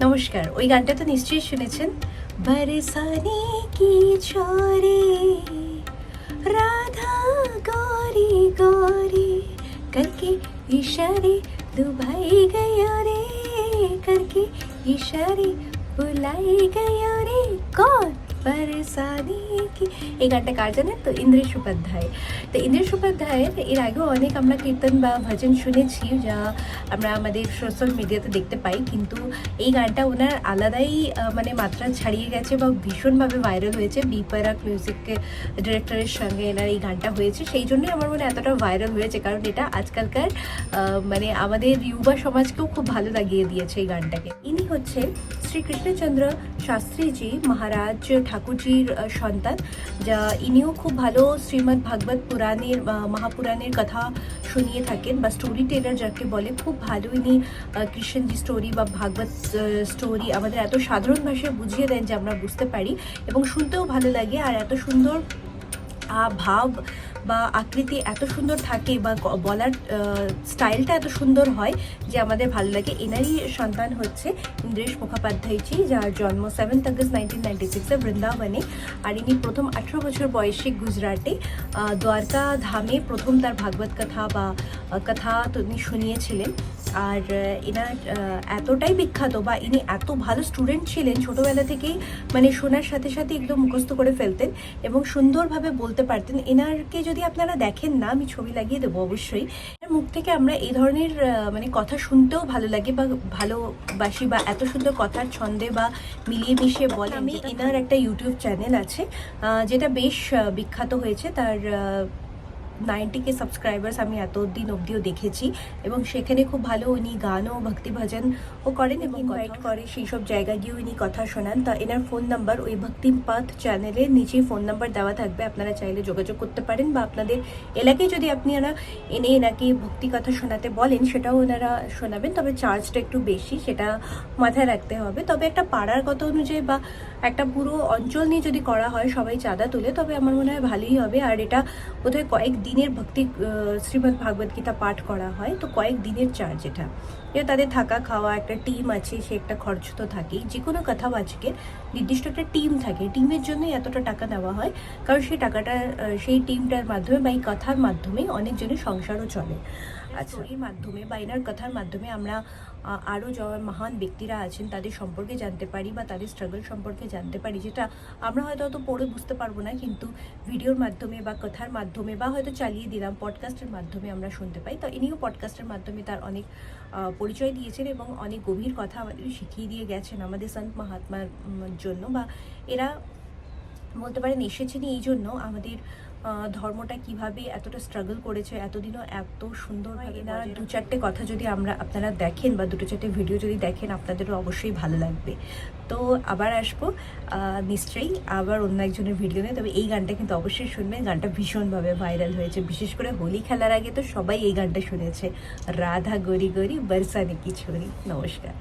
নমস্কার। ওই গানটা তো নিশ্চয়ই শুনেছেন। বরসানে কি ছোরে রাধা গৌरी गौरी करके इशारे दुभाई गया रे करके इशारे बुलाई गया रे कौन बरसाने की। এই গানটা কার জানেন তো? ইন্দ্রেশ উপাধ্যায়। তো ইন্দ্রেশ উপাধ্যায়ের এর আগেও অনেক আমরা কীর্তন বা ভজন শুনেছি, যা আমরা আমাদের সোশ্যাল মিডিয়াতে দেখতে পাই, কিন্তু এই গানটা ওনার আলাদাই মানে মাত্রা ছাড়িয়ে গেছে বা ভীষণভাবে ভাইরাল হয়েছে। বি পরাগ মিউজিক ডিরেক্টরের সঙ্গে এনার এই গানটা হয়েছে, সেই জন্যই আমার মনে এতটা ভাইরাল হয়েছে, কারণ এটা আজকালকার মানে আমাদের যুবা সমাজকেও খুব ভালো লাগিয়ে দিয়েছে এই গানটাকে। ইনি হচ্ছে শ্রী কৃষ্ণচন্দ্র শাস্ত্রীজি মহারাজ ঠাকুরজির সন্তান, যা ইনিও খুব ভালো শ্রীমদ্ ভাগবত পুরাণের মহাপুরাণের কথা শুনিয়ে থাকেন, বা স্টোরি টেলার যাকে বলে। খুব ভালো ইনি কৃষ্ণজি স্টোরি বা ভাগবত স্টোরি আমাদের এত সাধারণ ভাষায় বুঝিয়ে দেন যে আমরা বুঝতে পারি এবং শুনতেও ভালো লাগে। আর এত সুন্দর ভাব বা আকৃতি এত সুন্দর থাকে বা বলার স্টাইলটা এত সুন্দর হয় যে আমাদের ভালো লাগে। এনারই সন্তান হচ্ছে ইন্দ্রেশ মুখোপাধ্যায়জি, যার জন্ম 7 আগস্ট 1996 বৃন্দাবনে। আর ইনি প্রথম 18 বছর বয়সে গুজরাটে দ্বারকা ধামে প্রথম তার ভাগবত কথা বা কথা তিনি শুনিয়েছিলেন। আর এনার এতটাই বিখ্যাত বা ইনি এত ভালো স্টুডেন্ট ছিলেন, ছোটোবেলা থেকেই মানে শোনার সাথে সাথে একদম মুখস্থ করে ফেলতেন এবং সুন্দরভাবে বলতে পারতেন। এনারকে যদি আপনারা দেখেন না, আমি ছবি লাগিয়ে দেবো অবশ্যই, এর মুখ থেকে আমরা এই ধরনের মানে কথা শুনতেও ভালো লাগে বা ভালোবাসি, বা এত সুন্দর কথার ছন্দে বা মিলিয়ে মিশিয়ে বলে। আমি এনার একটা ইউটিউব চ্যানেল আছে যেটা বেশ বিখ্যাত হয়েছে, তার 90K সাবস্ক্রাইবার্স আমি এতদিন অবধিও দেখেছি, এবং সেখানে খুব ভালো উনি গান ও ভক্তি ভজন ও করেন এবং ইনভাইট করে সেই সব জায়গায় গিয়ে উনি কথা শোনান। তা এনার ফোন নাম্বার ওই ভক্তি পাথ চ্যানেলের নিচেই ফোন নাম্বার দেওয়া থাকবে, আপনারা চাইলে যোগাযোগ করতে পারেন, বা আপনাদের এলাকায় যদি আপনারা এনাকে ভক্তি কথা শোনাতে বলেন সেটাও ওনারা শোনাবেন, তবে চার্জটা একটু বেশি, সেটা মাথায় রাখতে হবে। তবে একটা পাড়ার কথা অনুযায়ী বা একটা পুরো অঞ্চল নিয়ে যদি করা হয়, সবাই চাঁদা তুলে, তবে আমার মনে হয় ভালোই হবে। আর এটা বোধহয় কয়েক দিনের ভক্তি শ্রীমদ্ ভাগবত গীতা পাঠ করা হয়, তো কয়েক দিনের চার্জ এটা। তাদের থাকা খাওয়া, একটা টিম আছে, সে একটা খরচ তো থাকেই। যে কোনো কথাবাচকের নির্দিষ্ট একটা টিম থাকে, টিমের জন্যই এতটা টাকা দেওয়া হয়, কারণ সেই টাকাটা সেই টিমটার মাধ্যমে বা এই কথার মাধ্যমে অনেকজনের সংসারও চলে। আচ্ছা, এই মাধ্যমে বা এনার কথার মাধ্যমে আমরা আরও যারা মহান ব্যক্তিরা আছেন তাদের সম্পর্কে জানতে পারি বা তাদের স্ট্রাগল সম্পর্কে জানতে পারি, যেটা আমরা হয়তো অত পড়ে বুঝতে পারবো না, কিন্তু ভিডিওর মাধ্যমে বা কথার মাধ্যমে বা হয়তো চালিয়ে দিলাম পডকাস্টের মাধ্যমে আমরা শুনতে পাই। তো ইনিও পডকাস্টের মাধ্যমে তার অনেক পরিচয় দিয়েছেন এবং অনেক গভীর কথা আমাদের শিখিয়ে দিয়ে গেছেন আমাদের সন্ত মহাত্মার জন্য, বা এরা বলতে পারেন এসেছেনই এই জন্য আমাদের ধর্মটা কিভাবে এতটা স্ট্রাগল করেছে এতদিনও এত সুন্দর। এরা 2-4টে কথা যদি আপনারা দেখেন বা 2-4টে ভিডিও যদি দেখেন, আপনাদেরও অবশ্যই ভালো লাগবে। তো আবার আসবো নিশ্চয়ই আবার অন্য একজনের ভিডিও নিয়ে, তবে এই গানটা কিন্তু অবশ্যই শুনবেন। গানটা ভীষণভাবে ভাইরাল হয়েছে, বিশেষ করে হোলি খেলার আগে তো সবাই এই গানটা শুনেছে, রাধা গরি গরি বরসানে কি ছোরি। নমস্কার।